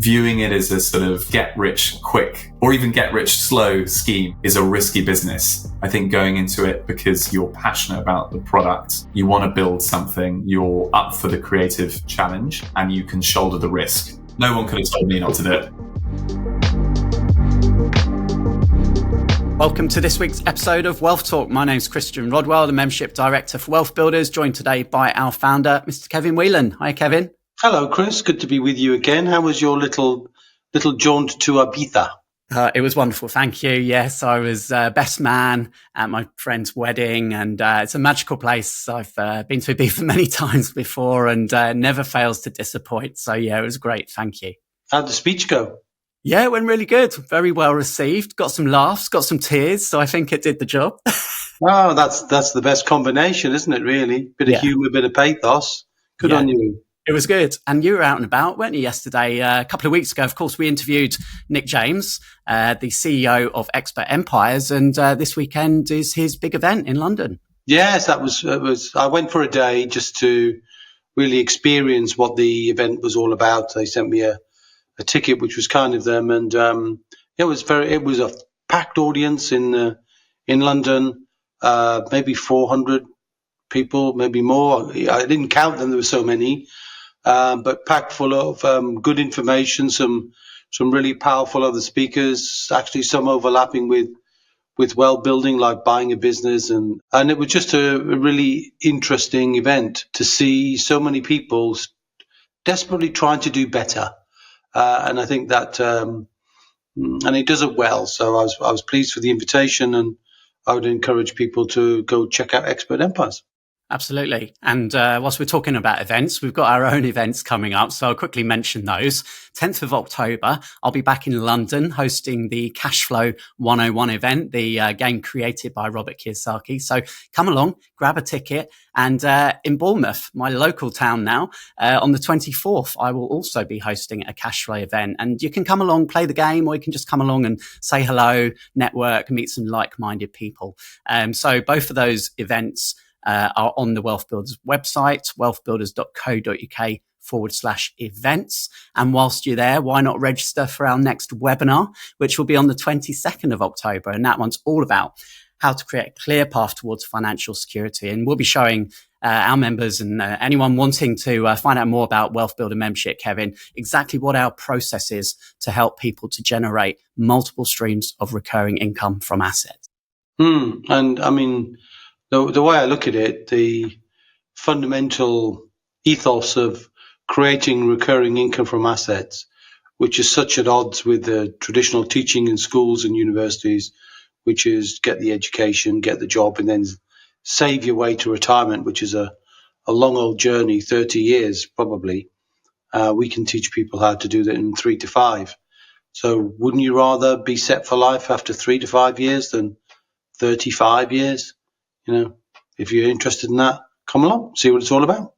viewing it as a sort of get rich quick or even get rich slow scheme is a risky business. I think going into it because you're passionate about the product, you want to build something, you're up for the creative challenge, and you can shoulder the risk. No one could have told me not to do it. Welcome to this week's episode of Wealth Talk. My name's Christian Rodwell, the Membership Director for WealthBuilders, joined today by our founder, Mr. Kevin Whelan. Hi, Kevin. Hello, Chris. Good to be with you again. How was your little jaunt to Ibiza? It was wonderful. Thank you. Yes, I was best man at my friend's wedding, and it's a magical place. I've been to Ibiza many times before and never fails to disappoint. So, yeah, it was great. Thank you. How'd the speech go? Yeah, it went really good. Very well received. Got some laughs, got some tears. So I think it did the job. Oh, that's the best combination, isn't it, really? Bit of humour, bit of pathos. Good on you. It was good. And you were out and about, weren't you, yesterday? A couple of weeks ago, of course, we interviewed Nick James, the CEO of Expert Empires. And this weekend is his big event in London. Yes, it was. I went for a day just to really experience what the event was all about. They sent me a ticket, which was kind of them, and it was a packed audience in London, maybe 400 people, maybe more. I didn't count them; there were so many, but packed full of good information, some really powerful other speakers. Actually, some overlapping with wealth building, like buying a business, and it was just a really interesting event to see so many people desperately trying to do better. And I think that, and he does it well. So I was pleased with the invitation, and I would encourage people to go check out Expert Empires. Absolutely. And whilst we're talking about events, we've got our own events coming up. So I'll quickly mention those. 10th of October, I'll be back in London hosting the Cashflow 101 event, the game created by Robert Kiyosaki. So come along, grab a ticket. And in Bournemouth, my local town now, on the 24th, I will also be hosting a Cashflow event. And you can come along, play the game, or you can just come along and say hello, network, meet some like-minded people. So both of those events are on the WealthBuilders website, wealthbuilders.co.uk/events. And whilst you're there, why not register for our next webinar, which will be on the 22nd of October. And that one's all about how to create a clear path towards financial security. And we'll be showing our members and anyone wanting to find out more about Wealth Builder membership, Kevin, exactly what our process is to help people to generate multiple streams of recurring income from assets. And I mean, the way I look at it, the fundamental ethos of creating recurring income from assets, which is such at odds with the traditional teaching in schools and universities, which is get the education, get the job, and then save your way to retirement, which is a long old journey, 30 years probably. We can teach people how to do that in 3 to 5. So wouldn't you rather be set for life after 3 to 5 years than 35 years? You know, if you're interested in that, come along, see what it's all about.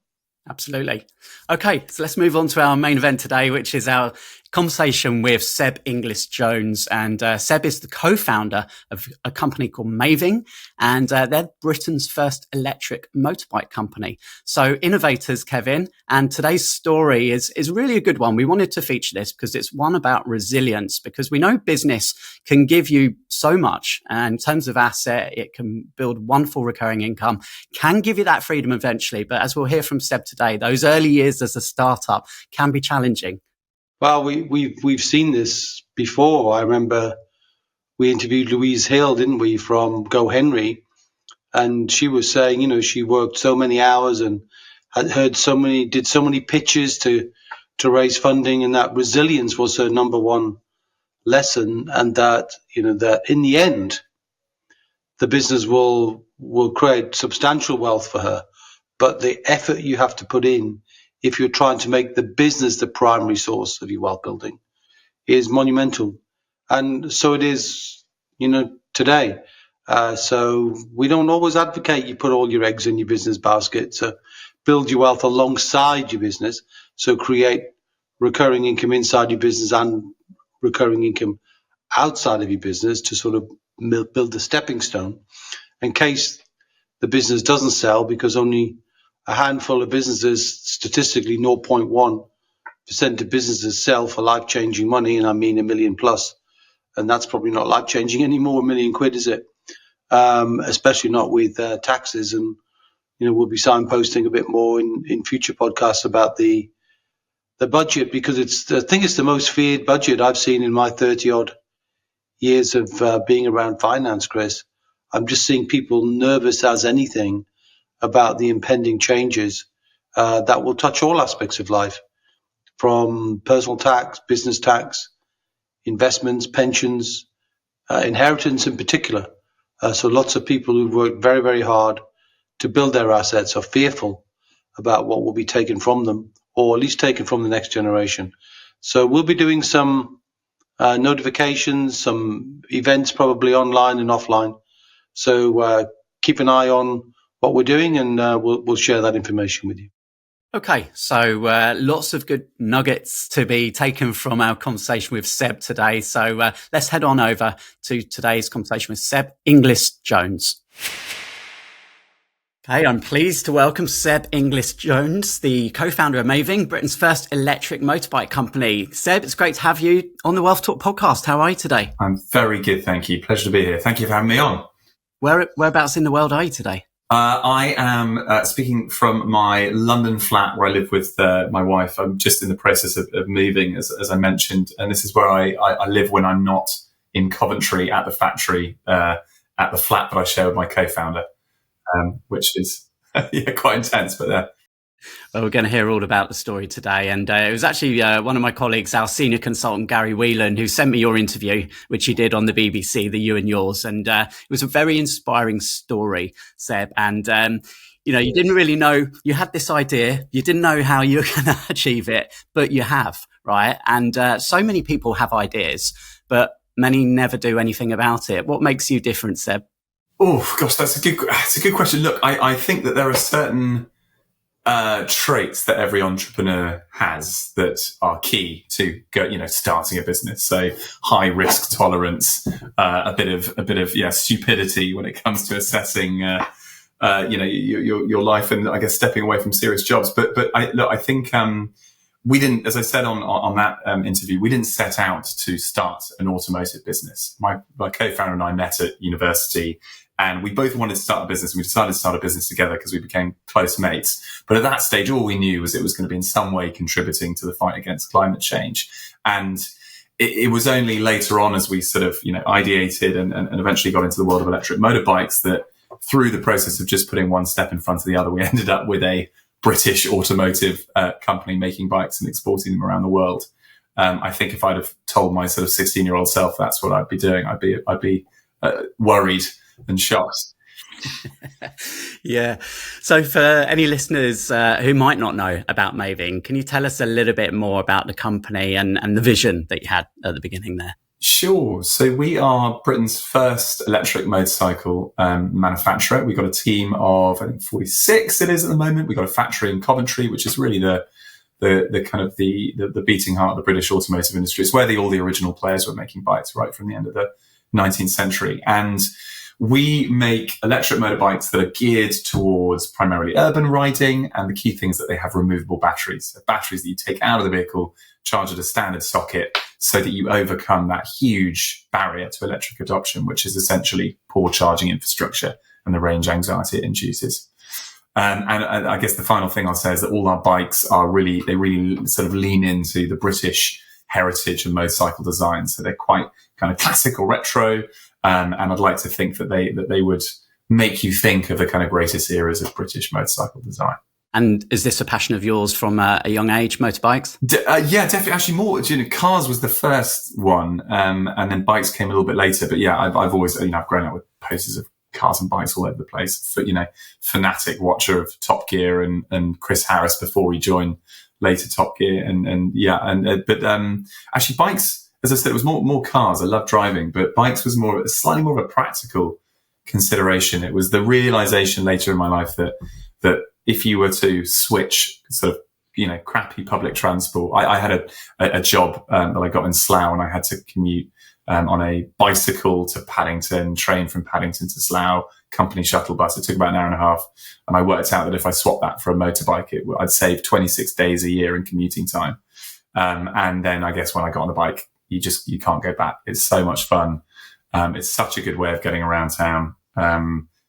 Absolutely. Okay, so let's move on to our main event today, which is our conversation with Seb Inglis-Jones. And Seb is the co-founder of a company called Maving, and they're Britain's first electric motorbike company. So innovators, Kevin, and today's story is really a good one. We wanted to feature this because it's one about resilience, because we know business can give you so much. And in terms of asset, it can build wonderful recurring income, can give you that freedom eventually. But as we'll hear from Seb today, those early years as a startup can be challenging. Well, we've seen this before. I remember we interviewed Louise Hill, didn't we, from Go Henry, and she was saying, you know, she worked so many hours and did so many pitches to raise funding, and that resilience was her number one lesson, and that, you know, that in the end, the business will create substantial wealth for her, but the effort you have to put in, if you're trying to make the business the primary source of your wealth building, is monumental. And so it is, you know, today. So we don't always advocate you put all your eggs in your business basket to build your wealth alongside your business. So create recurring income inside your business and recurring income outside of your business to sort of build a stepping stone in case the business doesn't sell, because only a handful of businesses, statistically 0.1, of businesses sell for life-changing money, and I mean $1 million plus, and that's probably not life-changing anymore. £1 million, is it? Especially not with taxes. And we'll be signposting a bit more in future podcasts about the budget, because I think it's the most feared budget I've seen in my 30 odd years of being around finance, Chris. I'm just seeing people nervous as anything about the impending changes that will touch all aspects of life, from personal tax, business tax, investments, pensions, inheritance in particular. So lots of people who've worked very, very hard to build their assets are fearful about what will be taken from them, or at least taken from the next generation. So we'll be doing some notifications, some events probably online and offline. So keep an eye on what we're doing, and we'll share that information with you. Okay, so lots of good nuggets to be taken from our conversation with Seb today. So let's head on over to today's conversation with Seb Inglis-Jones. Okay, I'm pleased to welcome Seb Inglis-Jones, the co-founder of Maeving, Britain's first electric motorbike company. Seb, it's great to have you on the Wealth Talk podcast. How are you today? I'm very good, thank you. Pleasure to be here. Thank you for having me on. Whereabouts in the world are you today? I am speaking from my London flat where I live with my wife. I'm just in the process of moving, as I mentioned, and this is where I live when I'm not in Coventry at the factory, at the flat that I share with my co-founder, which is quite intense, but Well, we're going to hear all about the story today. And it was actually one of my colleagues, our senior consultant, Gary Whelan, who sent me your interview, which you did on the BBC, the You and Yours. And it was a very inspiring story, Seb. And, you didn't really know, you had this idea, you didn't know how you were going to achieve it, but you have, right? And so many people have ideas, but many never do anything about it. What makes you different, Seb? Oh, gosh, that's a good question. Look, I think that there are certain traits that every entrepreneur has that are key to starting a business. So high risk tolerance, a bit of stupidity when it comes to assessing your life, and I guess stepping away from serious jobs. But I think we didn't, as I said on that interview, we didn't set out to start an automotive business. My co-founder and I met at university, and we both wanted to start a business. We decided to start a business together because we became close mates. But at that stage, all we knew was it was going to be in some way contributing to the fight against climate change. And it was only later on, as we sort of, ideated and eventually got into the world of electric motorbikes, that through the process of just putting one step in front of the other, we ended up with a British automotive company making bikes and exporting them around the world. I think if I'd have told my sort of 16-year-old self that's what I'd be doing, I'd be worried and shocked. Yeah. So for any listeners who might not know about Maving, can you tell us a little bit more about the company and the vision that you had at the beginning there? Sure. So we are Britain's first electric motorcycle manufacturer. We've got a team of, I think, 46 it is at the moment. We've got a factory in Coventry, which is really the kind of the beating heart of the British automotive industry. It's where all the original players were making bikes right from the end of the 19th century. And we make electric motorbikes that are geared towards primarily urban riding. And the key thing is that they have removable batteries. So batteries that you take out of the vehicle, charge at a standard socket, so that you overcome that huge barrier to electric adoption, which is essentially poor charging infrastructure and the range anxiety it induces. And I guess the final thing I'll say is that all our bikes they really sort of lean into the British heritage of motorcycle design. So they're quite kind of classic or retro. And I'd like to think that they would make you think of the kind of greatest eras of British motorcycle design. And is this a passion of yours from a young age, motorbikes? Yeah, definitely. Actually, more. Cars was the first one, and then bikes came a little bit later. But yeah, I've always, I've grown up with posters of cars and bikes all over the place. Fanatic watcher of Top Gear and Chris Harris before he joined later Top Gear, but actually bikes, as I said, it was more cars. I love driving, but bikes was slightly more of a practical consideration. It was the realization later in my life that if you were to switch sort of, crappy public transport, I had a job that I got in Slough, and I had to commute on a bicycle to Paddington, train from Paddington to Slough, company shuttle bus. It took about an hour and a half. And I worked out that if I swapped that for a motorbike, I'd save 26 days a year in commuting time. And then I guess when I got on the bike, you can't go back. It's so much fun. It's such a good way of getting around town.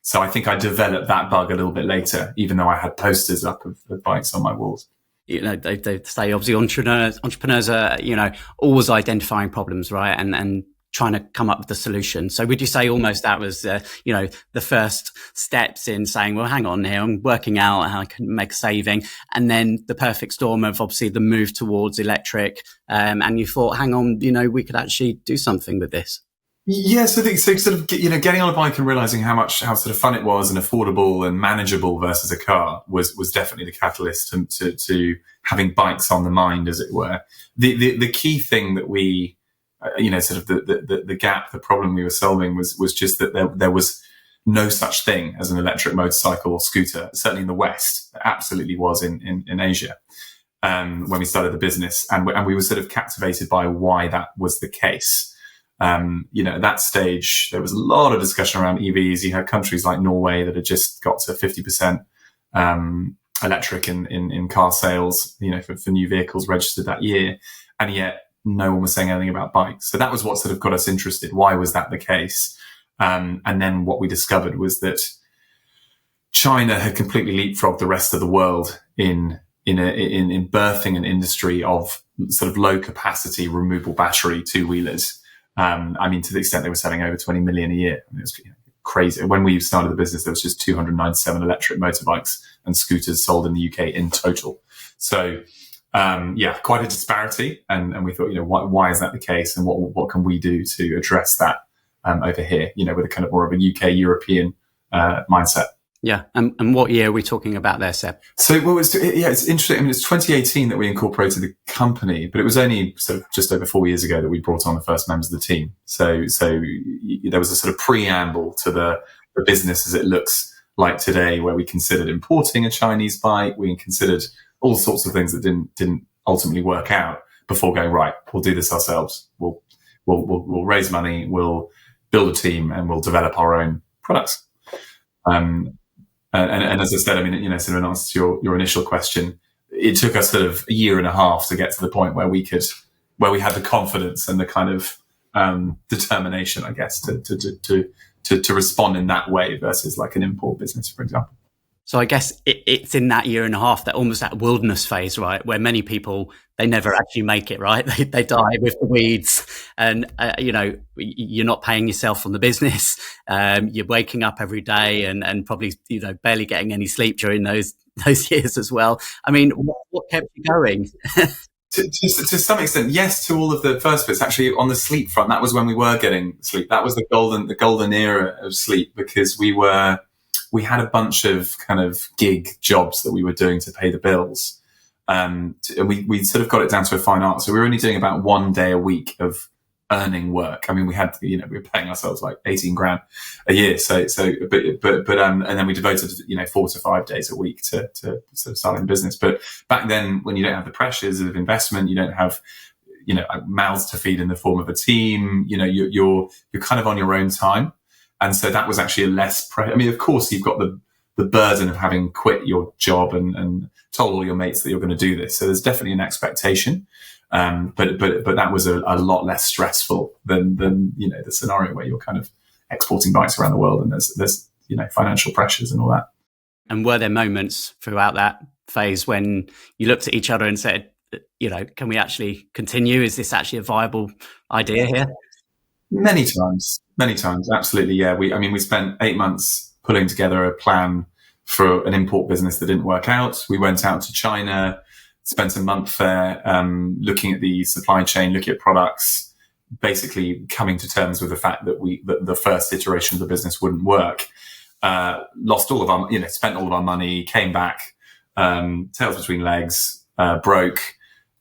So I think I developed that bug a little bit later, even though I had posters up of the bikes on my walls. You know, they say obviously entrepreneurs are, you know, always identifying problems, right? And trying to come up with the solution. So would you say almost that was, you know, the first steps in saying, well, hang on here, I'm working out how I can make a saving. And then the perfect storm of obviously the move towards electric. And you thought, hang on, you know, we could actually do something with this. Yeah, so sort of, you know, getting on a bike and realizing how sort of fun it was and affordable and manageable versus a car was definitely the catalyst to having bikes on the mind, as it were. The key thing that we, you know, sort of the gap, the problem we were solving was just that there was no such thing as an electric motorcycle or scooter. Certainly in the West, there absolutely was in Asia when we started the business, and we were sort of captivated by why that was the case. You know, at that stage, there was a lot of discussion around EVs. You had countries like Norway that had just got to 50% electric in car sales, you know, for new vehicles registered that year. And yet no one was saying anything about bikes. So that was what sort of got us interested. Why was that the case? And then what we discovered was that China had completely leapfrogged the rest of the world in birthing an industry of sort of low capacity removable battery two-wheelers. I mean, to the extent they were selling over 20 million a year. I mean, it was crazy. When we started the business, there was just 297 electric motorbikes and scooters sold in the UK in total. So, yeah, quite a disparity. And we thought, you know, why is that the case? And what can we do to address that over here, you know, with a kind of more of a UK European mindset? Yeah. And what year are we talking about there, Seb? So, it's interesting. I mean, it's 2018 that we incorporated the company, but it was only sort of just over 4 years ago that we brought on the first members of the team. So there was a sort of preamble to the business as it looks like today, where we considered importing a Chinese bike. We considered all sorts of things that didn't ultimately work out before going, right, we'll do this ourselves. We'll raise money, we'll build a team, and we'll develop our own products. And as I said, I mean, you know, sort of in answer to your initial question, it took us sort of a year and a half to get to the point where we had the confidence and the kind of determination, I guess, to respond in that way versus like an import business, for example. So I guess it's in that year and a half, that almost that wilderness phase, right, where many people, they never actually make it, right? They die with the weeds, and you know, you're not paying yourself on the business. You're waking up every day and probably, you know, barely getting any sleep during those years as well. I mean, what kept you going? To some extent, yes, to all of the first bits. Actually, on the sleep front, that was when we were getting sleep. That was the golden era of sleep, because we had a bunch of kind of gig jobs that we were doing to pay the bills. And we sort of got it down to a fine art. So we were only doing about 1 day a week of earning work. I mean, we had, you know, we were paying ourselves like 18 grand a year. But and then we devoted, you know, 4 to 5 days a week to sort of starting business. But back then, when you don't have the pressures of investment, you don't have, you know, mouths to feed in the form of a team, you know, you're kind of on your own time. And so that was actually a less I mean, of course, you've got the burden of having quit your job and told all your mates that you're going to do this. So there's definitely an expectation. But that was a lot less stressful than, you know, the scenario where you're kind of exporting bikes around the world and there's, you know, financial pressures and all that. And were there moments throughout that phase when you looked at each other and said, you know, can we actually continue? Is this actually a viable idea here? Many times, absolutely. Yeah, we spent 8 months putting together a plan for an import business that didn't work out. We went out to China, spent a month there, looking at the supply chain, looking at products, basically coming to terms with the fact that the first iteration of the business wouldn't work. Lost all of our, you know, spent all of our money, came back, tails between legs, broke.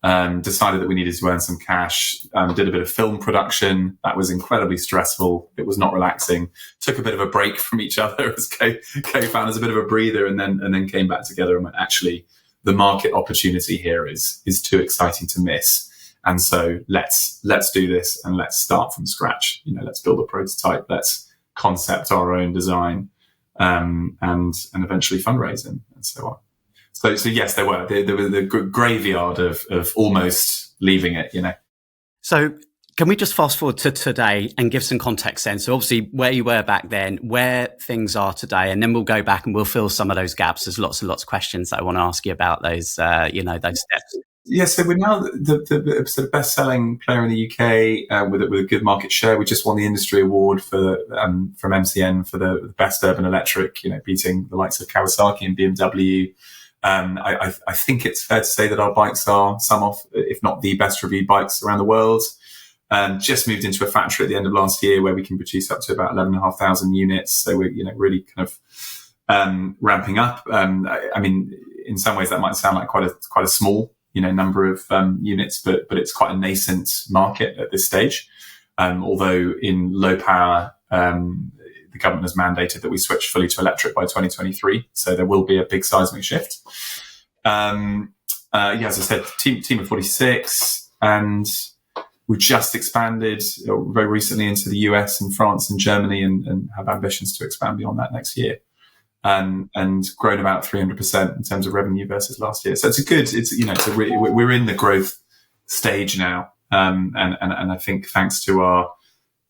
Decided that we needed to earn some cash, did a bit of film production. That was incredibly stressful. It was not relaxing. Took a bit of a break from each other as co-founders, a bit of a breather, and then came back together and went, actually, the market opportunity here is too exciting to miss. And so let's do this and let's start from scratch. You know, let's build a prototype. Let's concept our own design, and eventually fundraise and so on. So yes, there was the graveyard of almost leaving it, So can we just fast forward to today and give some context then? So obviously where you were back then, where things are today, and then we'll go back and we'll fill some of those gaps. There's lots and lots of questions that I want to ask you about those, those steps. Yeah, so we're now the sort of best-selling player in the UK with a good market share. We just won the industry award from MCN for the best urban electric, beating the likes of Kawasaki and BMW. I think it's fair to say that our bikes are some of, if not the best reviewed bikes around the world. Just moved into a factory at the end of last year where we can produce up to about 11,500 units. So we're, really kind of ramping up. I mean, in some ways that might sound like quite a small, number of units, but it's quite a nascent market at this stage. Although in low power, the government has mandated that we switch fully to electric by 2023. So there will be a big seismic shift. As I said, team of 46, and we just expanded very recently into the US and France and Germany, and have ambitions to expand beyond that next year. And grown about 300% in terms of revenue versus last year. So we're in the growth stage now. And I think thanks to our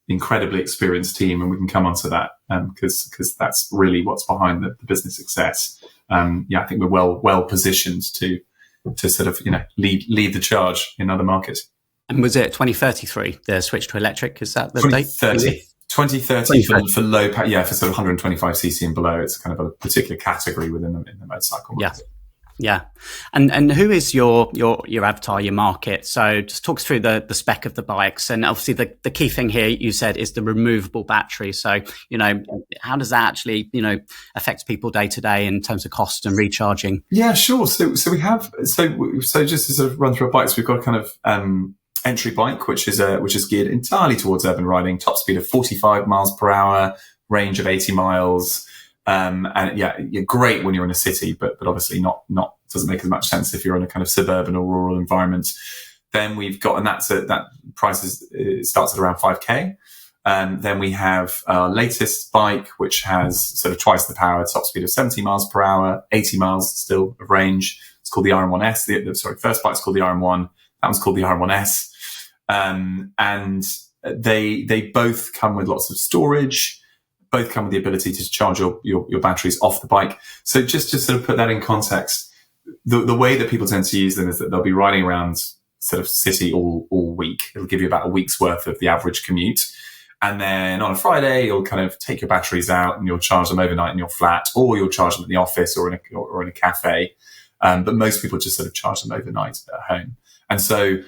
incredibly experienced team, and we can come onto that, because that's really what's behind the business success. I think we're well positioned to sort of, lead the charge in other markets. And was it 2033, the switch to electric? Is that the date? 2030 for low power, for sort of 125cc and below. It's kind of a particular category within the motorcycle market. Yeah. And who is your avatar, your market? So just talk us through the spec of the bikes. And obviously the key thing here you said is the removable battery. So, how does that actually, affect people day to day in terms of cost and recharging? Yeah, sure. So we have, so just to sort of run through our bikes, we've got a kind of, entry bike, which is geared entirely towards urban riding, top speed of 45 miles per hour, range of 80 miles. You're great when you're in a city, but obviously not doesn't make as much sense if you're in a kind of suburban or rural environment. Then we've got, and that price starts at around 5K. Then we have our latest bike, which has sort of twice the power, top speed of 70 miles per hour, 80 miles still of range. It's called the RM1S. First bike's called the RM1. That one's called the RM1S. And they both come with lots of storage, both come with the ability to charge your batteries off the bike. So just to sort of put that in context, the way that people tend to use them is that they'll be riding around sort of city all week. It'll give you about a week's worth of the average commute. And then on a Friday, you'll kind of take your batteries out and you'll charge them overnight in your flat, or you'll charge them at the office or in a cafe. But most people just sort of charge them overnight at home. And so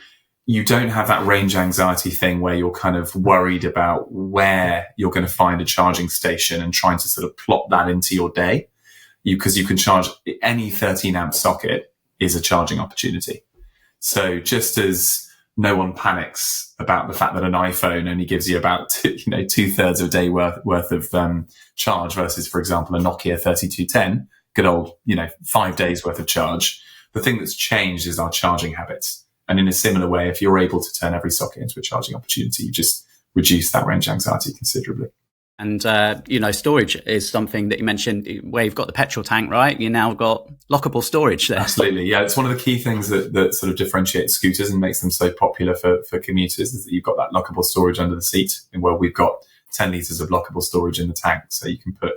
you don't have that range anxiety thing where you're kind of worried about where you're going to find a charging station and trying to sort of plot that into your day. Because you can charge any 13 amp socket is a charging opportunity. So just as no one panics about the fact that an iPhone only gives you about 2/3 of a day worth of charge versus, for example, a Nokia 3210, good old 5 days worth of charge. The thing that's changed is our charging habits. And in a similar way, if you're able to turn every socket into a charging opportunity, you just reduce that range anxiety considerably. And, storage is something that you mentioned where you've got the petrol tank, right? You now got lockable storage there. Absolutely. Yeah. It's one of the key things that sort of differentiates scooters and makes them so popular for commuters, is that you've got that lockable storage under the seat. And where we've got 10 litres of lockable storage in the tank. So you can put,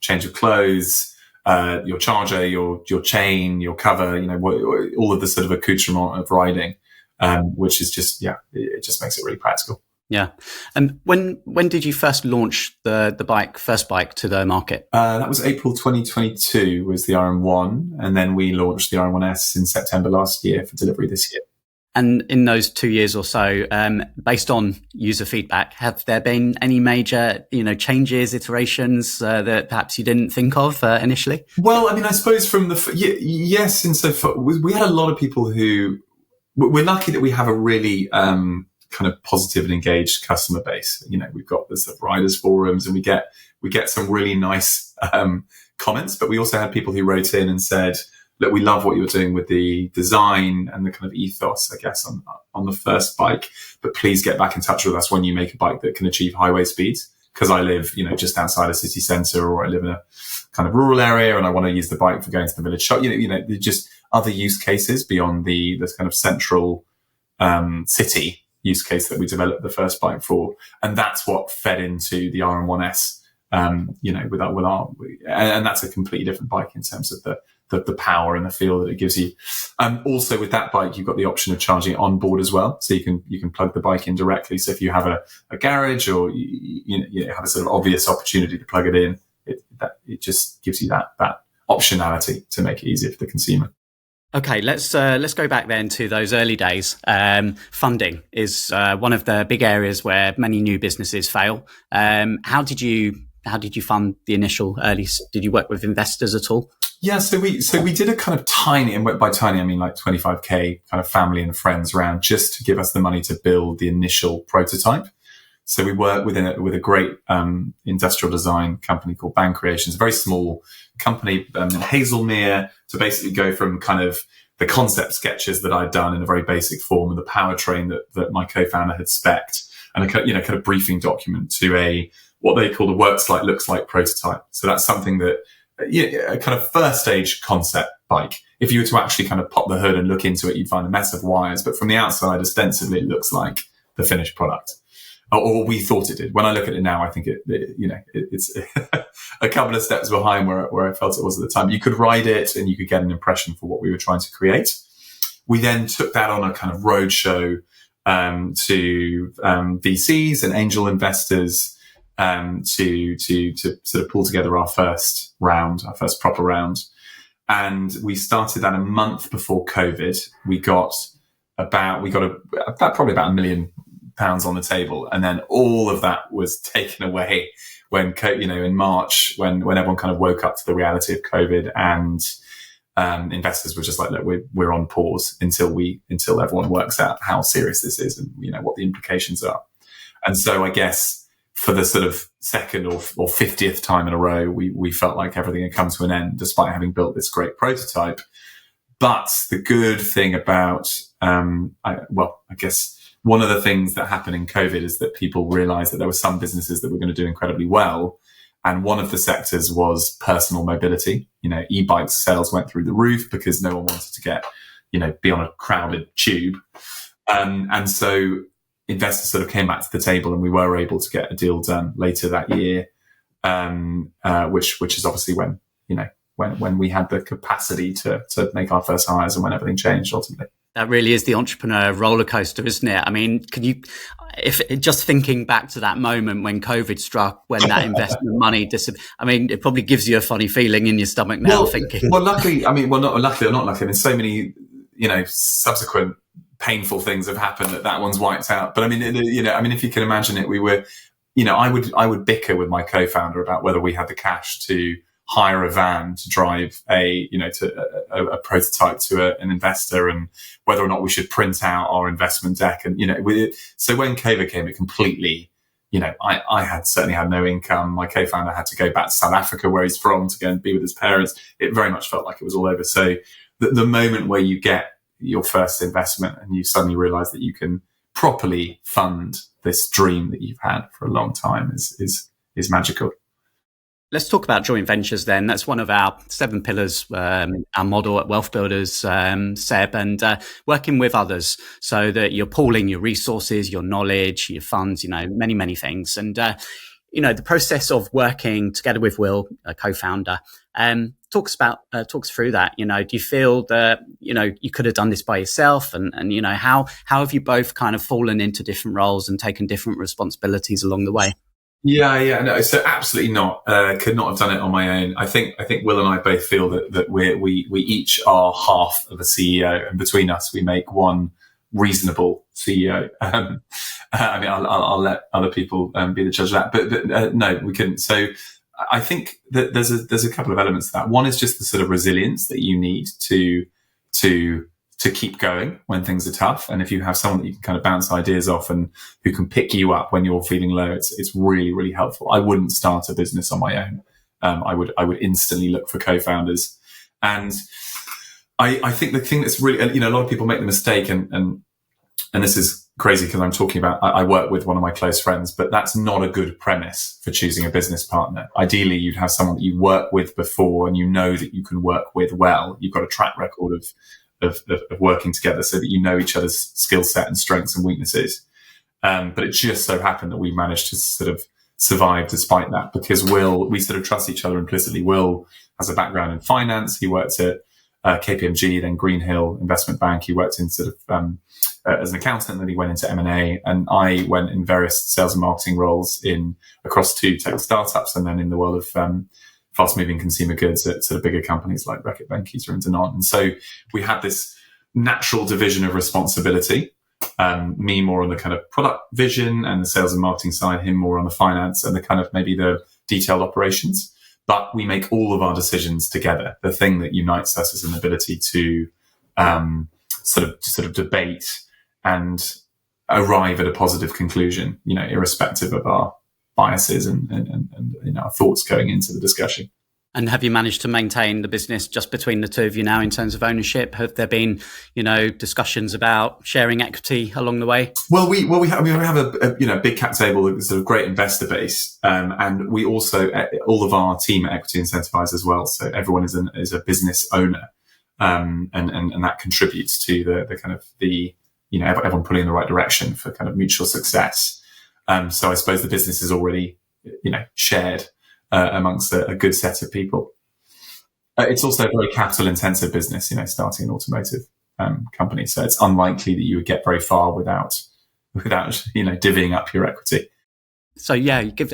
change of clothes, your charger, your chain, your cover, all of the sort of accoutrement of riding, which is just, it just makes it really practical. Yeah. And when did you first launch the first bike to the market? That was April 2022 was the RM1. And then we launched the RM1S in September last year for delivery this year. And in those 2 years or so, based on user feedback, have there been any major, changes, iterations that perhaps you didn't think of initially? Well, I mean, I suppose from yes, insofar we had a lot of people who we're lucky that we have a really kind of positive and engaged customer base. We've got the sort of riders forums, and we get some really nice comments, but we also had people who wrote in and said, look, we love what you're doing with the design and the kind of ethos, I guess, on the first bike, but please get back in touch with us when you make a bike that can achieve highway speeds. Because I live, just outside a city centre, or I live in a kind of rural area and I want to use the bike for going to the village shop. Just other use cases beyond the kind of central city use case that we developed the first bike for. And that's what fed into the RM1S, and that's a completely different bike in terms of the power and the feel that it gives you. Also with that bike, you've got the option of charging it on board as well. So you can plug the bike in directly. So if you have a garage or you have a sort of obvious opportunity to plug it in, it just gives you that optionality to make it easier for the consumer. Okay, let's go back then to those early days. Funding is one of the big areas where many new businesses fail. How did you fund the initial early? Did you work with investors at all? Yeah, so we did a kind of tiny, and by tiny I mean like 25k kind of family and friends round, just to give us the money to build the initial prototype. So we worked with a great industrial design company called Bang Creations, a very small company in Hazelmere, to basically go from kind of the concept sketches that I'd done in a very basic form and the powertrain that my co-founder had spec'd, and a kind of briefing document to what they call the works like, looks like prototype. So that's something that a kind of first stage concept bike. If you were to actually kind of pop the hood and look into it, you'd find a mess of wires, but from the outside, ostensibly, it looks like the finished product. Or we thought it did. When I look at it now, I think it's a couple of steps behind where I felt it was at the time. You could ride it and you could get an impression for what we were trying to create. We then took that on a kind of roadshow to VCs and angel investors to sort of pull together our first proper round. And we started that a month before COVID. We got probably about £1 million on the table, and then all of that was taken away when in March, when everyone kind of woke up to the reality of COVID, and investors were just like, look, we're on pause until everyone works out how serious this is and what the implications are. And so I guess for the sort of second or 50th time in a row, we felt like everything had come to an end despite having built this great prototype. But the good thing about I guess one of the things that happened in COVID is that people realized that there were some businesses that were going to do incredibly well. And one of the sectors was personal mobility. E-bikes sales went through the roof because no one wanted to get, be on a crowded tube. And so investors sort of came back to the table, and we were able to get a deal done later that year, which is obviously when we had the capacity to make our first hires and when everything changed ultimately. That really is the entrepreneur roller coaster, isn't it? I mean, just thinking back to that moment when COVID struck, when that investment money disappeared, I mean, it probably gives you a funny feeling in your stomach now thinking. Well, luckily, not luckily or not luckily, I mean, so many, subsequent painful things have happened that one's wiped out. But I mean, if you can imagine it, we were, I would bicker with my co-founder about whether we had the cash to hire a van to drive a prototype to an investor, and whether or not we should print out our investment deck. And, so when COVID came, it completely, I certainly had no income. My co-founder had to go back to South Africa, where he's from, to go and be with his parents. It very much felt like it was all over. So the moment where you get your first investment and you suddenly realize that you can properly fund this dream that you've had for a long time is magical. Let's talk about joint ventures then. That's one of our 7 pillars, our model at WealthBuilders, Seb, and working with others so that you're pooling your resources, your knowledge, your funds, many, many things. And, the process of working together with Will, a co-founder, talks through that. Do you feel that, you could have done this by yourself, and how have you both kind of fallen into different roles and taken different responsibilities along the way? Yeah, no. So absolutely not. Could not have done it on my own. I think Will and I both feel that we each are half of a CEO, and between us we make one reasonable CEO. I'll let other people be the judge of that, but no, we couldn't. So I think that there's a couple of elements to that. One is just the sort of resilience that you need to keep going when things are tough. And if you have someone that you can kind of bounce ideas off and who can pick you up when you're feeling low, it's really, really helpful. I wouldn't start a business on my own. I would instantly look for co-founders. And I think the thing that's really, a lot of people make the mistake, and this is crazy because I'm talking about, I work with one of my close friends, but that's not a good premise for choosing a business partner. Ideally, you'd have someone that you work with before and that you can work with well. You've got a track record of working together so that you know each other's skill set and strengths and weaknesses. But it just so happened that we managed to sort of survive despite that, because we sort of trust each other implicitly. Will has a background in finance. He worked at KPMG, then Greenhill Investment Bank. He worked in sort of as an accountant, then he went into M&A, and I went in various sales and marketing roles across 2 tech startups, and then in the world of fast-moving consumer goods at sort of bigger companies like Reckitt Benckiser and Danone. And so we had this natural division of responsibility. Me more on the kind of product vision and the sales and marketing side, him more on the finance and the kind of maybe the detailed operations. But we make all of our decisions together. The thing that unites us is an ability to sort of debate and arrive at a positive conclusion, irrespective of our biases and our thoughts going into the discussion. And have you managed to maintain the business just between the two of you now in terms of ownership? Have there been, discussions about sharing equity along the way? Well, we have a big cap table, a sort of great investor base, and we also all of our team are equity incentivized as well. So everyone is a business owner, and that contributes to the kind of everyone pulling in the right direction for kind of mutual success. So I suppose the business is already shared amongst a good set of people. It's also a very capital intensive business, starting an automotive company. So it's unlikely that you would get very far without divvying up your equity. So yeah, you give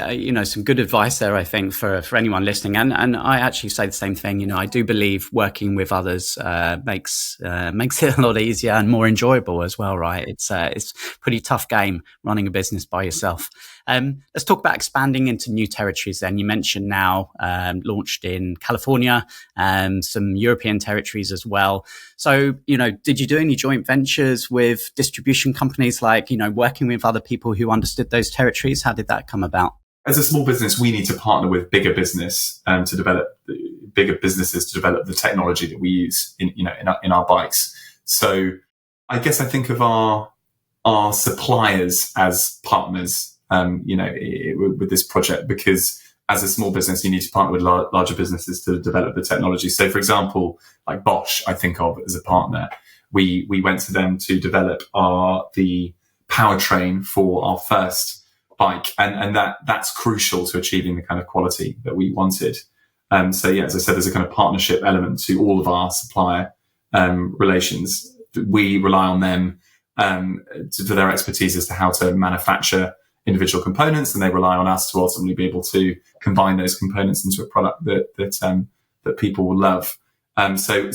some good advice there, I think, for anyone listening, and I actually say the same thing. I do believe working with others makes it a lot easier and more enjoyable as well, right? It's a pretty tough game running a business by yourself. Let's talk about expanding into new territories. Then you mentioned now launched in California and some European territories as well. So did you do any joint ventures with distribution companies, like working with other people who understood those territories? How did that come about? As a small business, we need to partner with bigger businesses to develop the technology that we use in our bikes. So I guess I think of our suppliers as partners, with this project, because as a small business, you need to partner with larger businesses to develop the technology. So, for example, like Bosch, I think of as a partner. We went to them to develop the powertrain for our first bike, and that's crucial to achieving the kind of quality that we wanted. So yeah, as I said, there's a kind of partnership element to all of our supplier relations. We rely on them for their expertise as to how to manufacture individual components, and they rely on us to ultimately be able to combine those components into a product that people will love. So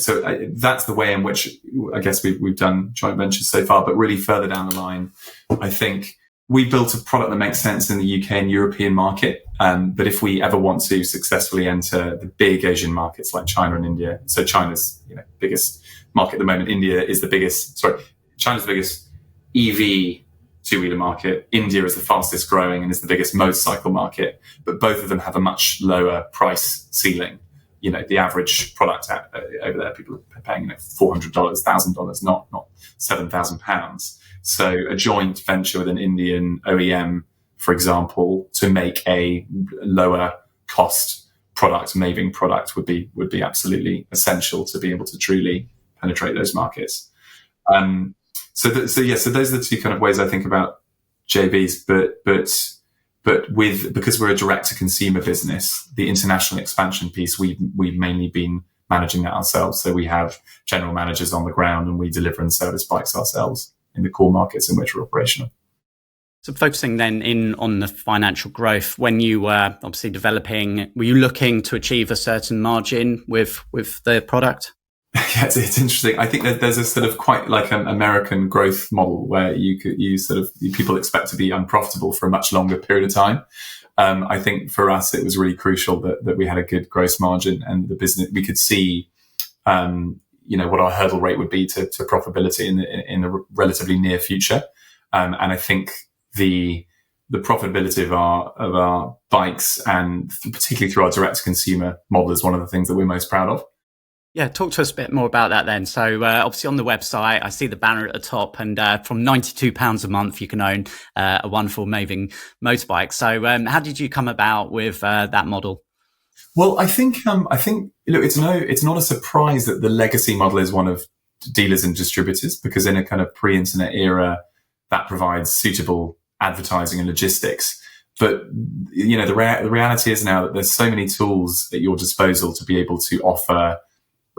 that's the way in which I guess we've done joint ventures so far. But really further down the line, I think we built a product that makes sense in the UK and European market. But if we ever want to successfully enter the big Asian markets like China and India, so China's biggest market at the moment, China's the biggest EV two-wheeler market. India is the fastest growing and is the biggest motorcycle market, but both of them have a much lower price ceiling. The average product over there, people are paying $400, $1,000, not £7,000. So a joint venture with an Indian OEM, for example, to make a lower cost product, Maving product, would be absolutely essential to be able to truly penetrate those markets. So those are the two kind of ways I think about JVs, but because we're a direct to consumer business, the international expansion piece, we've mainly been managing that ourselves. So we have general managers on the ground and we deliver and service bikes ourselves in the core markets in which we're operational. So focusing then in on the financial growth, when you were obviously developing, were you looking to achieve a certain margin with the product? Yeah, it's interesting. I think that there's a sort of quite like an American growth model where people expect to be unprofitable for a much longer period of time. I think for us, it was really crucial that we had a good gross margin and the business, we could see, what our hurdle rate would be to profitability in the relatively near future. And I think the profitability of our bikes, and particularly through our direct to consumer model, is one of the things that we're most proud of. Yeah, talk to us a bit more about that then. So obviously on the website, I see the banner at the top, and from £92 a month, you can own a wonderful Maeving motorbike. So how did you come about with that model? Well, I think it's not a surprise that the legacy model is one of dealers and distributors, because in a kind of pre-internet era, that provides suitable advertising and logistics. But, you know, the reality is now that there's so many tools at your disposal to be able to offer,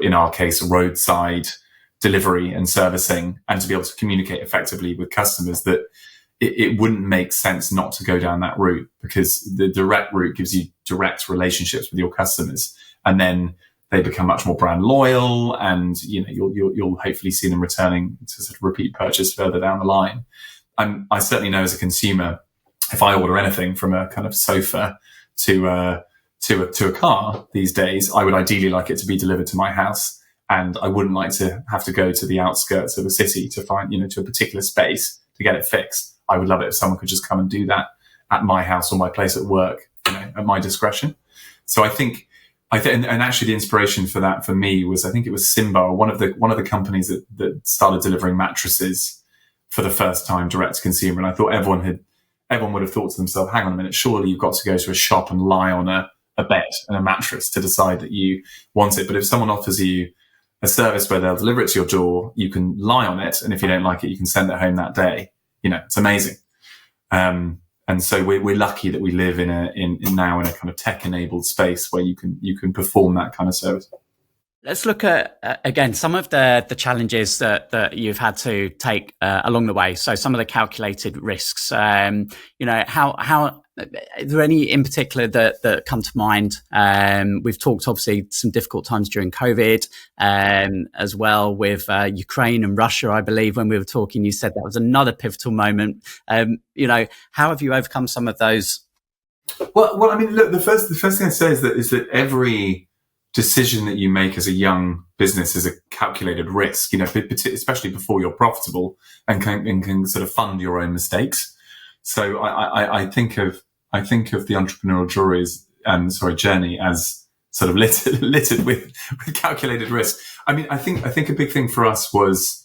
in our case, roadside delivery and servicing, and to be able to communicate effectively with customers, that it wouldn't make sense not to go down that route, because the direct route gives you direct relationships with your customers, and then they become much more brand loyal, and you know you'll hopefully see them returning to sort of repeat purchase further down the line. I certainly know as a consumer, if I order anything from a kind of sofa to a car these days, I would ideally like it to be delivered to my house, and I wouldn't like to have to go to the outskirts of a city to find, you know, to a particular space to get it fixed. I would love it if someone could just come and do that at my house or my place at work, you know, at my discretion. So I think, and actually the inspiration for that for me was, I think it was Simba, one of the companies that started delivering mattresses for the first time direct to consumer. And I thought everyone would have thought to themselves, hang on a minute, surely you've got to go to a shop and lie on a bed and a mattress to decide that you want it. But if someone offers you a service where they'll deliver it to your door, you can lie on it, and if you don't like it, you can send it home that day. You know, it's amazing. And so we're lucky that we live in now in a kind of tech-enabled space where you can perform that kind of service. Let's look at, again, some of the challenges that you've had to take along the way. So some of the calculated risks, you know, how are there any in particular that come to mind? We've talked obviously some difficult times during COVID, as well with Ukraine and Russia. I believe when we were talking, you said that was another pivotal moment. You know, how have you overcome some of those? Well, I mean, look, the first thing I say is that every decision that you make as a young business is a calculated risk, you know, especially before you're profitable and can sort of fund your own mistakes. So I think of the entrepreneurial journey as sort of littered with calculated risk. I mean, I think a big thing for us was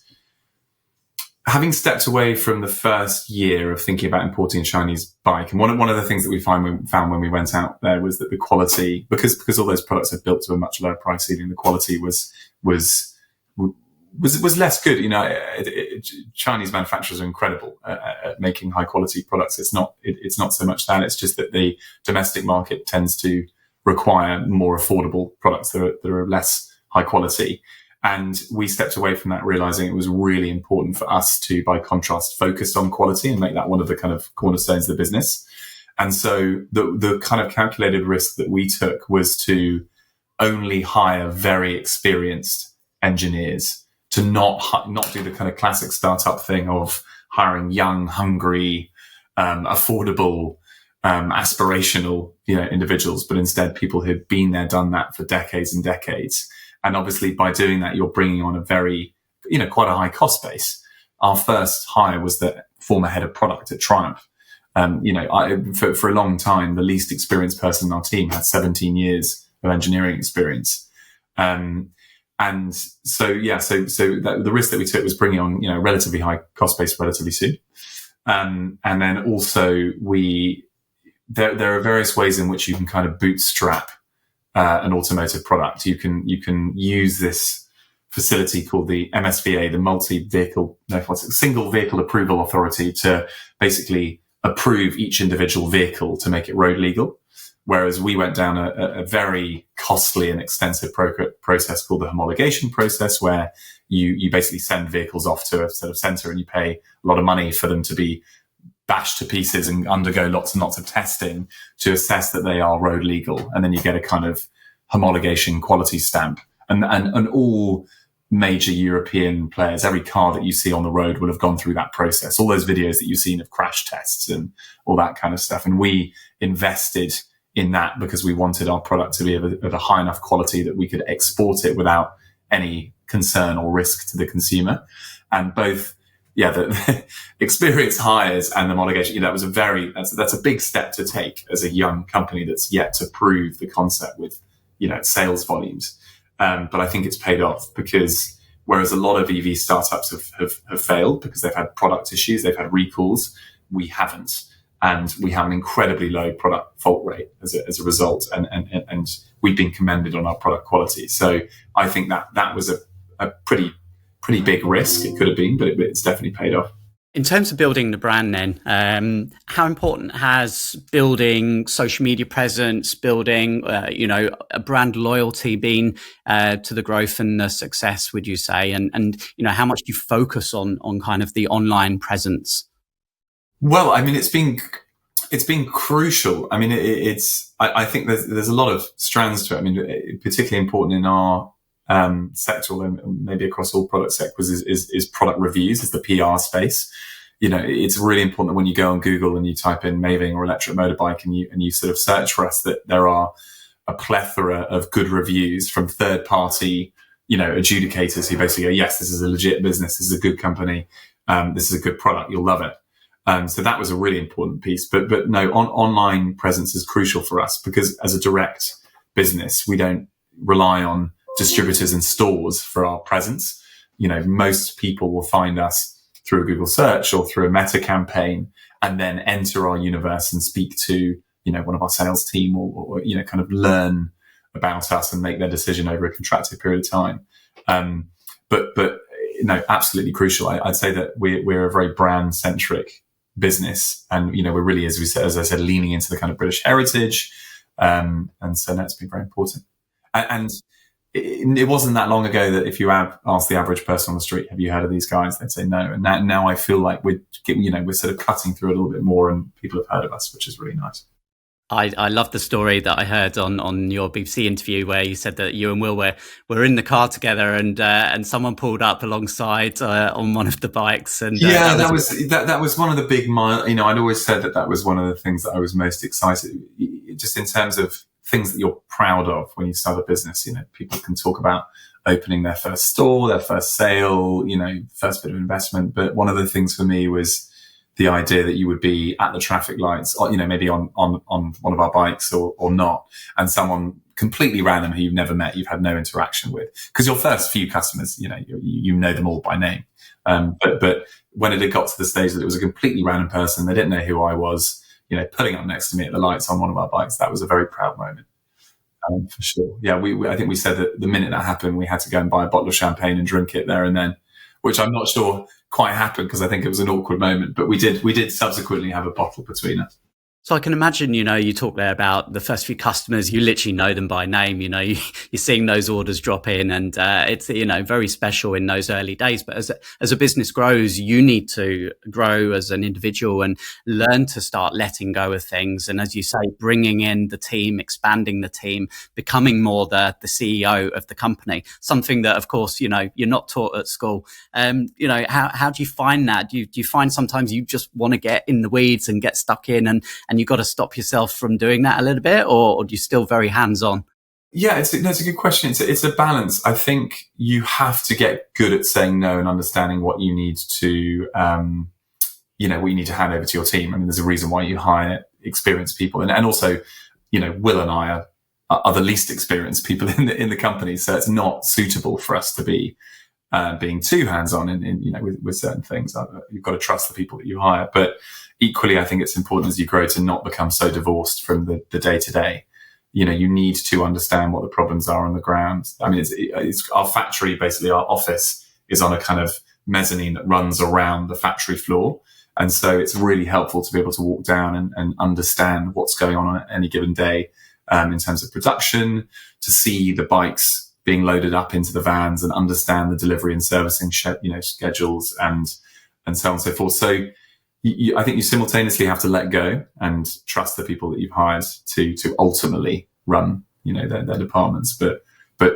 having stepped away from the first year of thinking about importing a Chinese bike. And one of the things that we found when we went out there was that the quality, because all those products are built to a much lower price ceiling, the quality was less good. You know, Chinese manufacturers are incredible at making high quality products. It's not so much that, it's just that the domestic market tends to require more affordable products that are less high quality. And we stepped away from that, realizing it was really important for us to, by contrast, focus on quality and make that one of the kind of cornerstones of the business. And so the kind of calculated risk that we took was to only hire very experienced engineers, to not do the kind of classic startup thing of hiring young, hungry, affordable, aspirational, you know, individuals, but instead people who'd been there, done that for decades and decades. And obviously by doing that, you're bringing on a very, you know, quite a high cost base. Our first hire was the former head of product at Triumph. You know, for a long time, the least experienced person in our team had 17 years of engineering experience. And so the risk that we took was bringing on, you know, relatively high cost base relatively soon. And then also there are various ways in which you can kind of bootstrap an automotive product. You can use this facility called the MSVA, the Single Vehicle Approval Authority, to basically approve each individual vehicle to make it road legal. Whereas we went down a very costly and extensive process called the homologation process, where you basically send vehicles off to a sort of center and you pay a lot of money for them to be bashed to pieces and undergo lots and lots of testing to assess that they are road legal. And then you get a kind of homologation quality stamp. And all major European players, every car that you see on the road would have gone through that process. All those videos that you've seen of crash tests and all that kind of stuff. And we invested in that because we wanted our product to be of a high enough quality that we could export it without any concern or risk to the consumer. And both, the experience hires and the homologation, you know, that's a big step to take as a young company that's yet to prove the concept with, you know, sales volumes. But I think it's paid off, because whereas a lot of EV startups have failed because they've had product issues, they've had recalls, we haven't. And we have an incredibly low product fault rate as a result. And we've been commended on our product quality. So I think that was a pretty pretty big risk. It could have been, but it's definitely paid off. In terms of building the brand then, how important has building social media presence, building, a brand loyalty been to the growth and the success, would you say? And how much do you focus on kind of the online presence? Well, I mean, it's been crucial. I mean, I think there's a lot of strands to it. I mean, particularly important in our sector, and maybe across all product sectors, is product reviews, is the PR space. It's really important that when you go on Google and you type in Maving or electric motorbike and you sort of search for us, that there are a plethora of good reviews from third party, adjudicators who basically go, yes, this is a legit business, this is a good company, this is a good product, you'll love it. So that was a really important piece. But no, online presence is crucial for us, because as a direct business, we don't rely on distributors and stores for our presence. Most people will find us through a Google search or through a meta campaign, and then enter our universe and speak to, one of our sales team, or kind of learn about us and make their decision over a contracted period of time. But no, absolutely crucial. I'd say that we're a very brand centric business, and we're really, as I said, leaning into the kind of British heritage, and so that's been very important. And it wasn't that long ago that if you ask the average person on the street, have you heard of these guys, they'd say no. And now I feel like we're sort of cutting through a little bit more, and people have heard of us, which is really nice. I love the story that I heard on your BBC interview, where you said that you and Will were in the car together, and someone pulled up alongside on one of the bikes. And that was one of the big I'd always said that was one of the things that I was most excited, just in terms of things that you're proud of when you start a business. People can talk about opening their first store, their first sale, first bit of investment, but one of the things for me was the idea that you would be at the traffic lights, maybe on one of our bikes or not, and someone completely random who you've never met, you've had no interaction with, because your first few customers, you know them all by name. But when it had got to the stage that it was a completely random person, they didn't know who I was, putting up next to me at the lights on one of our bikes, that was a very proud moment. For sure. Yeah, I think we said that the minute that happened, we had to go and buy a bottle of champagne and drink it there and then, which I'm not sure quite happened, because I think it was an awkward moment, but we did subsequently have a bottle between us. So I can imagine, you talk there about the first few customers, you literally know them by name, you're seeing those orders drop in, and it's, very special in those early days. But as a business grows, you need to grow as an individual and learn to start letting go of things. And as you say, bringing in the team, expanding the team, becoming more the CEO of the company, something that, of course, you're not taught at school. How do you find that? Do you find sometimes you just want to get in the weeds and get stuck in, and you've got to stop yourself from doing that a little bit, or do you still very hands-on? Yeah, it's a good question. It's a balance. I think you have to get good at saying no and understanding what you need to, what you need to hand over to your team. I mean, there's a reason why you hire experienced people, and also, Will and I are the least experienced people in the company, so it's not suitable for us to be being too hands-on with certain things. You've got to trust the people that you hire, but equally, I think it's important as you grow to not become so divorced from the day-to-day. You need to understand what the problems are on the ground. I mean, it's our factory, basically our office is on a kind of mezzanine that runs around the factory floor. And so it's really helpful to be able to walk down and understand what's going on any given day, in terms of production, to see the bikes being loaded up into the vans and understand the delivery and servicing schedules and so on and so forth. So I think you simultaneously have to let go and trust the people that you've hired to ultimately run, their departments. But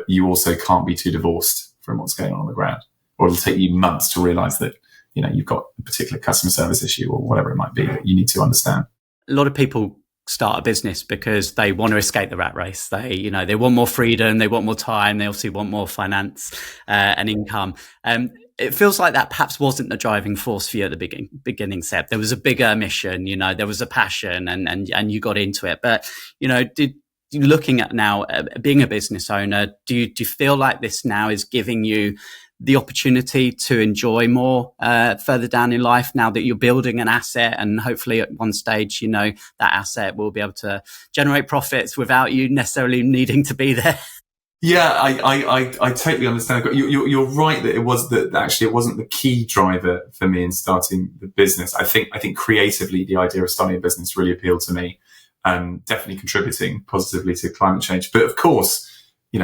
you also can't be too divorced from what's going on the ground, or it'll take you months to realize that, you've got a particular customer service issue or whatever it might be that you need to understand. A lot of people start a business because they want to escape the rat race. They want more freedom, they want more time, they obviously want more finance and income. It feels like that perhaps wasn't the driving force for you at the beginning, Seb. There was a bigger mission, there was a passion, and you got into it. But, looking at now being a business owner, do you feel like this now is giving you the opportunity to enjoy more further down in life, now that you're building an asset, and hopefully at one stage, that asset will be able to generate profits without you necessarily needing to be there? Yeah, I totally understand. You're right that it wasn't the key driver for me in starting the business. I think creatively the idea of starting a business really appealed to me, definitely contributing positively to climate change. But of course,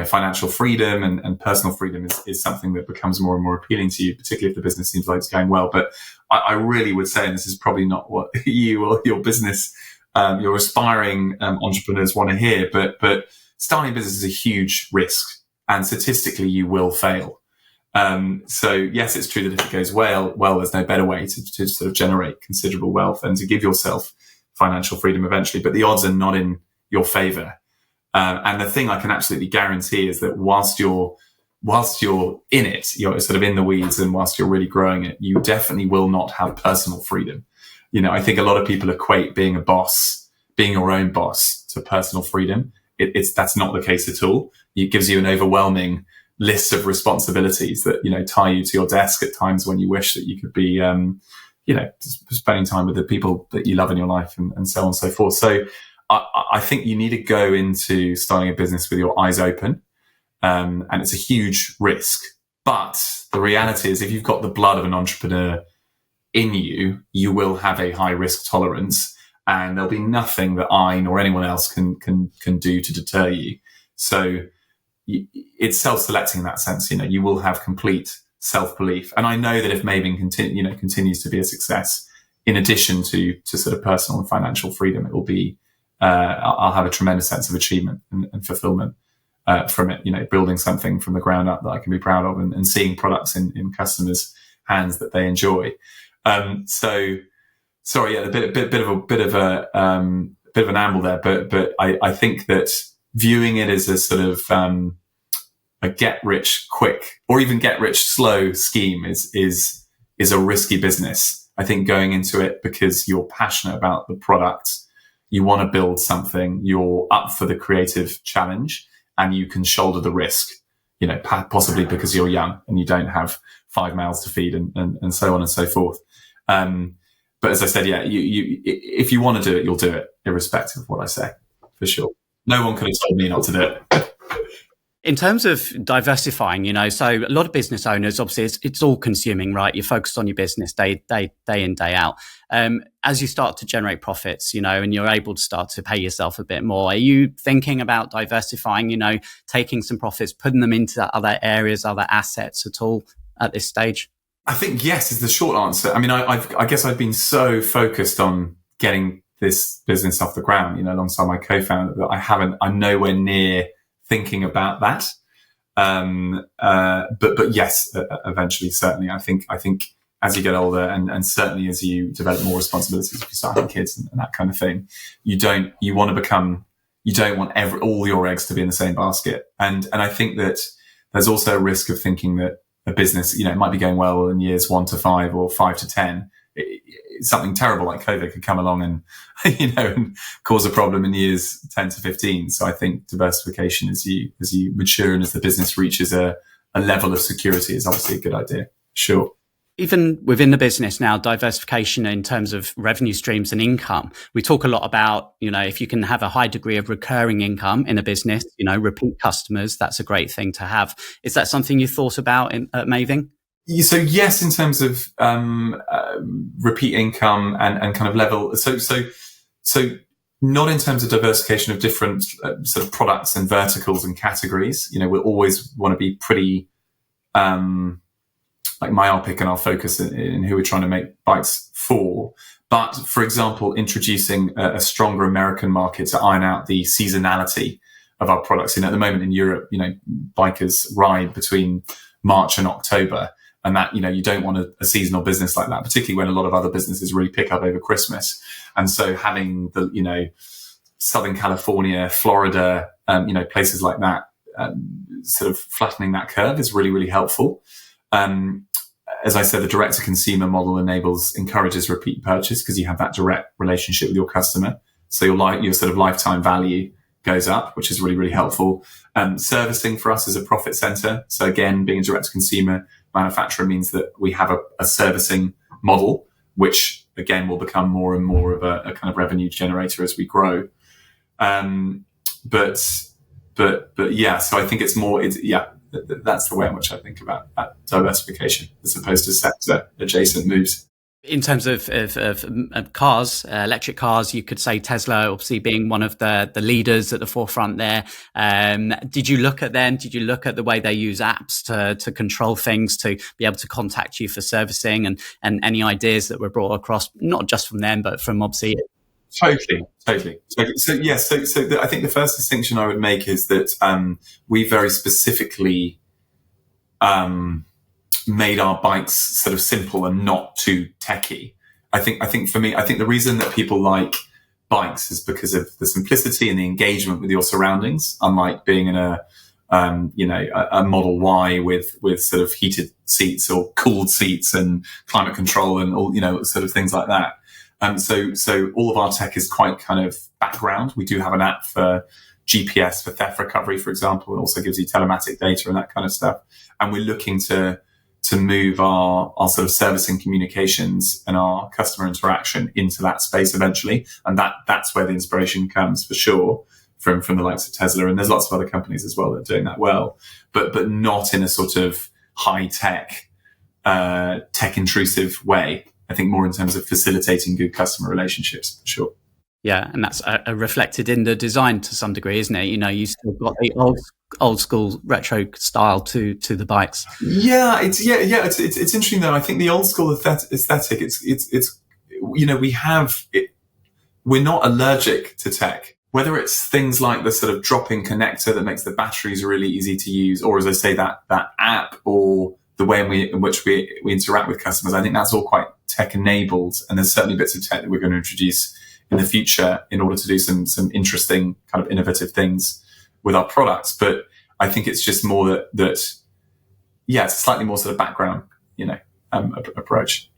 financial freedom and personal freedom is something that becomes more and more appealing to you, particularly if the business seems like it's going well. But I really would say, and this is probably not what you or your business, your aspiring entrepreneurs want to hear, but starting a business is a huge risk, and statistically you will fail. So yes, it's true that if it goes well, there's no better way to sort of generate considerable wealth and to give yourself financial freedom eventually, but the odds are not in your favor. And the thing I can absolutely guarantee is that whilst you're in it, you're sort of in the weeds, and whilst you're really growing it, you definitely will not have personal freedom. I think a lot of people equate being a boss, being your own boss, to personal freedom. That's not the case at all. It gives you an overwhelming list of responsibilities that, tie you to your desk at times when you wish that you could be, spending time with the people that you love in your life, and so on and so forth. So I think you need to go into starting a business with your eyes open. And it's a huge risk. But the reality is, if you've got the blood of an entrepreneur in you, you will have a high risk tolerance. And there'll be nothing that I nor anyone else can do to deter you. So it's self-selecting in that sense. You will have complete self-belief. And I know that if Maving continues to be a success, in addition to sort of personal and financial freedom, it will be I'll have a tremendous sense of achievement and fulfillment from it. Building something from the ground up that I can be proud of, and seeing products in customers' hands that they enjoy. Sorry, yeah, a bit of an amble there, but I think that viewing it as a sort of a get rich quick or even get rich slow scheme is a risky business. I think going into it because you're passionate about the product, you want to build something, you're up for the creative challenge, and you can shoulder the risk. Possibly because you're young and you don't have 5 mouths to feed, and so on and so forth. But as I said, yeah, you if you want to do it, you'll do it, irrespective of what I say, for sure. No one could have told me not to do it. In terms of diversifying, so a lot of business owners, obviously, it's all consuming, right? You're focused on your business day in, day out. As you start to generate profits, and you're able to start to pay yourself a bit more, are you thinking about diversifying, taking some profits, putting them into other areas, other assets at all at this stage? I think yes is the short answer. I mean, I guess I've been so focused on getting this business off the ground, alongside my co-founder, that I'm nowhere near thinking about that. But yes, eventually, certainly. I think as you get older, and certainly as you develop more responsibilities, if you start having kids and that kind of thing, you don't want all your eggs to be in the same basket. And I think that there's also a risk of thinking that a business, it might be going well in years 1 to 5 or 5 to 10. Something terrible like COVID could come along and, and cause a problem in years 10 to 15. So I think diversification as you mature and as the business reaches a level of security is obviously a good idea. Sure. Even within the business now, diversification in terms of revenue streams and income, we talk a lot about, if you can have a high degree of recurring income in a business, repeat customers, that's a great thing to have. Is that something you thought about at Maving? So yes, in terms of repeat income and kind of level. So not in terms of diversification of different sort of products and verticals and categories. We'll always want to be pretty like myopic in our focus in who we're trying to make bikes for. But for example, introducing a stronger American market to iron out the seasonality of our products. At the moment in Europe, bikers ride between March and October. And that, you don't want a seasonal business like that, particularly when a lot of other businesses really pick up over Christmas. And so having the, Southern California, Florida, places like that, sort of flattening that curve is really, really helpful. As I said, the direct-to-consumer model encourages repeat purchase because you have that direct relationship with your customer. So your sort of lifetime value goes up, which is really, really helpful. Servicing for us is a profit center. So again, being a direct-to-consumer manufacturer means that we have a servicing model, which again will become more and more of a kind of revenue generator as we grow. But but yeah, so I think it's more, that's the way in which I think about diversification as opposed to sector adjacent moves. In terms of cars, electric cars, you could say Tesla obviously being one of the leaders at the forefront there. Did you look at them? Did you look at the way they use apps to control things, to be able to contact you for servicing, and any ideas that were brought across, not just from them, but from obviously... Totally. So I think the first distinction I would make is that we very specifically made our bikes sort of simple and not too techy. I think for me, the reason that people like bikes is because of the simplicity and the engagement with your surroundings, unlike being in a Model Y with sort of heated seats or cooled seats and climate control and all, sort of things like that. So all of our tech is quite kind of background. We do have an app for GPS for theft recovery, for example. It also gives you telematic data and that kind of stuff. And we're looking to move our sort of servicing communications and our customer interaction into that space eventually. And that's where the inspiration comes for sure from the likes of Tesla. And there's lots of other companies as well that are doing that well, but not in a sort of high tech, tech intrusive way. I think more in terms of facilitating good customer relationships, for sure. Yeah, and that's reflected in the design to some degree, isn't it? You still got the old school retro style to the bikes. Yeah, it's interesting though. I think the old school aesthetic. It's we have it. We're not allergic to tech. Whether it's things like the sort of drop-in connector that makes the batteries really easy to use, or as I say, that app, or the way in which we interact with customers, I think that's all quite tech-enabled. And there's certainly bits of tech that we're going to introduce in the future in order to do some interesting kind of innovative things with our products. But I think it's just more that it's a slightly more sort of background, approach.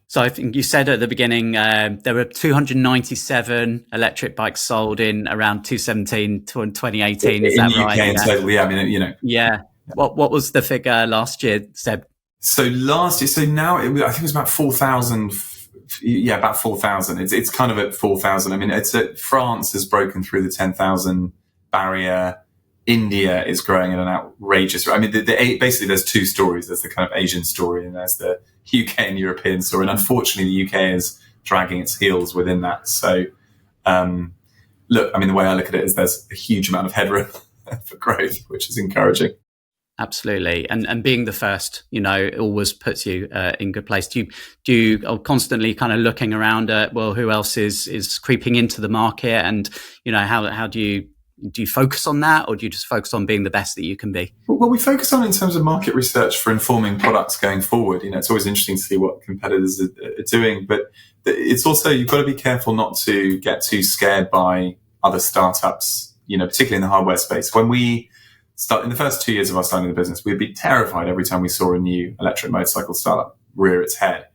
So I think you said at the beginning there were 297 electric bikes sold in around 2017 to 2018. Is that in right? UK in total, yeah. Yeah. What was the figure last year, Seb? So last year, so now I think it was about 4,000. Yeah, about 4,000. It's kind of at 4,000. I mean, France has broken through the 10,000 barrier. India is growing at an outrageous rate. I mean, basically there's two stories. There's the kind of Asian story and there's the UK and European story. And unfortunately, the UK is dragging its heels within that. So, look, I mean, the way I look at it is there's a huge amount of headroom for growth, which is encouraging. Absolutely. And being the first, it always puts you in good place. Do you constantly kind of looking around at, well, who else is creeping into the market? And, how do you focus on that, or do you just focus on being the best that you can be? Well, we focus on in terms of market research for informing products going forward. It's always interesting to see what competitors are doing, but it's also, you've got to be careful not to get too scared by other startups, particularly in the hardware space. When we in the first 2 years of our starting the business, we'd be terrified every time we saw a new electric motorcycle startup rear its head.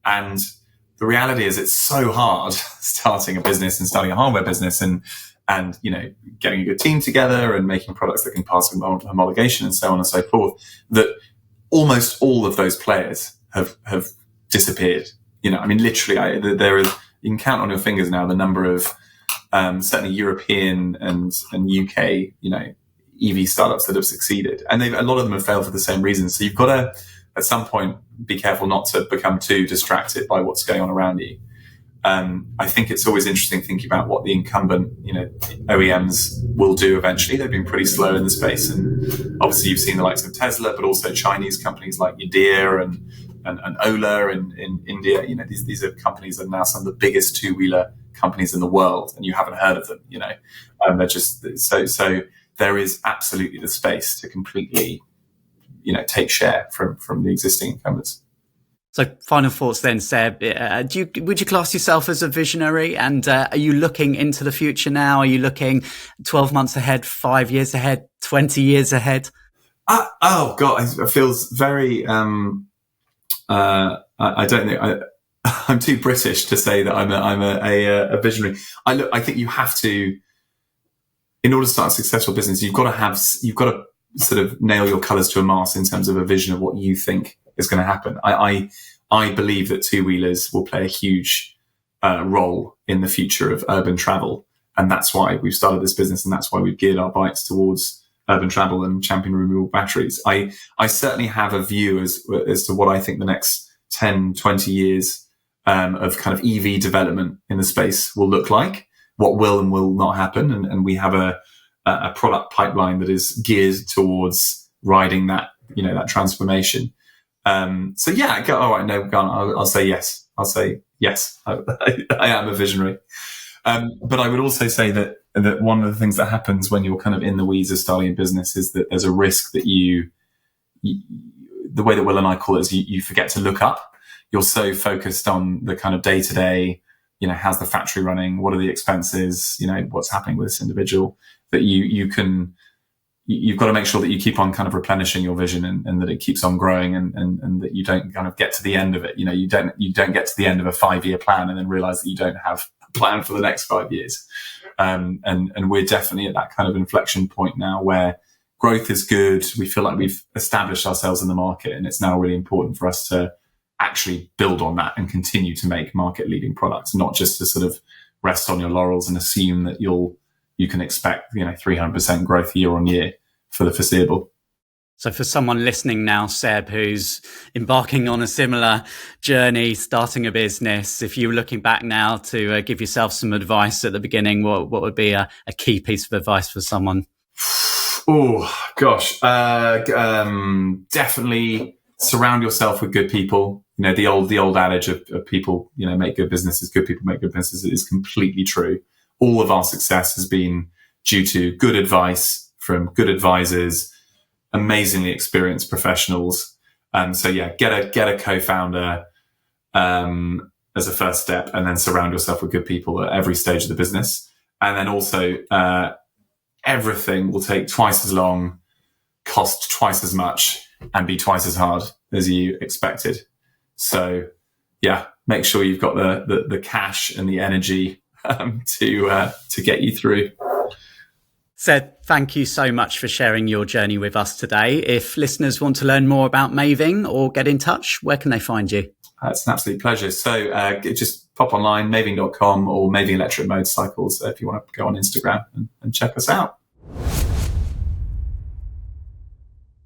And the reality is it's so hard starting a business and starting a hardware business and getting a good team together and making products that can pass homologation and so on and so forth, that almost all of those players have disappeared. I mean, literally, you can count on your fingers now the number of certainly European and UK, EV startups that have succeeded, and a lot of them have failed for the same reasons. So you've got to, at some point, be careful not to become too distracted by what's going on around you. I think it's always interesting thinking about what the incumbent, OEMs will do eventually. They've been pretty slow in the space, and obviously you've seen the likes of Tesla, but also Chinese companies like Yadeer and Ola in India. These are companies that are now some of the biggest two-wheeler companies in the world, and you haven't heard of them. They're just so. There is absolutely the space to completely, take share from the existing incumbents. So final thoughts then, Seb. Would you class yourself as a visionary? And are you looking into the future now? Are you looking 12 months ahead, 5 years ahead, 20 years ahead? Oh God, it feels very, I don't think I'm too British to say that I'm a visionary. I think you have to, in order to start a successful business, you've got to sort of nail your colours to a mast in terms of a vision of what you think is going to happen. I believe that two-wheelers will play a huge role in the future of urban travel. And that's why we've started this business, and that's why we've geared our bikes towards urban travel and champion removable batteries. I certainly have a view as to what I think the next 10, 20 years of kind of EV development in the space will look like, what will and will not happen. And we have a product pipeline that is geared towards riding that, that transformation. So yeah, I'll say yes. I'll say yes. I am a visionary. But I would also say that one of the things that happens when you're kind of in the weeds of starting a business is that there's a risk that the way that Will and I call it is you forget to look up. You're so focused on the kind of day to day, how's the factory running? What are the expenses? What's happening with this individual, that you've got to make sure that you keep on kind of replenishing your vision and that it keeps on growing and that you don't kind of get to the end of it. You don't get to the end of a 5-year plan and then realize that you don't have a plan for the next 5 years. And we're definitely at that kind of inflection point now where growth is good. We feel like we've established ourselves in the market, and it's now really important for us to actually build on that and continue to make market leading products, not just to sort of rest on your laurels and assume that you can expect 300% growth year on year for the foreseeable. So for someone listening now, Seb, who's embarking on a similar journey, starting a business, if you were looking back now to give yourself some advice at the beginning, what would be a key piece of advice for someone? Oh gosh, definitely surround yourself with good people. The old adage of people, make good businesses, good people make good businesses is completely true. All of our success has been due to good advice from good advisors, amazingly experienced professionals. So yeah, get a co-founder as a first step, and then surround yourself with good people at every stage of the business. And then also, everything will take twice as long, cost twice as much, and be twice as hard as you expected. So yeah, make sure you've got the cash and the energy to get you through. Seb, thank you so much for sharing your journey with us today. If listeners want to learn more about Maving or get in touch, where can they find you? It's an absolute pleasure. So just pop online, maving.com or Maving Electric Motorcycles if you want to go on Instagram and check us out.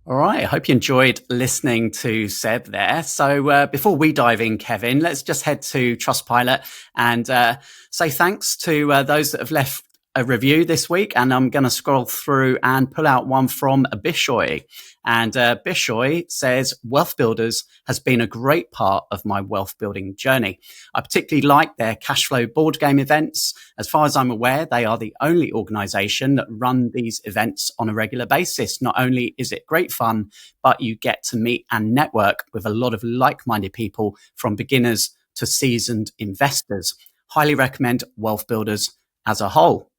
All right. I hope you enjoyed listening to Seb there. So before we dive in, Kevin, let's just head to Trustpilot and say thanks to those that have left a review this week. And I'm going to scroll through and pull out one from Bishoy. And Bishoy says, WealthBuilders has been a great part of my wealth building journey. I particularly like their cash flow board game events. As far as I'm aware, they are the only organization that run these events on a regular basis. Not only is it great fun, but you get to meet and network with a lot of like-minded people, from beginners to seasoned investors. Highly recommend WealthBuilders as a whole.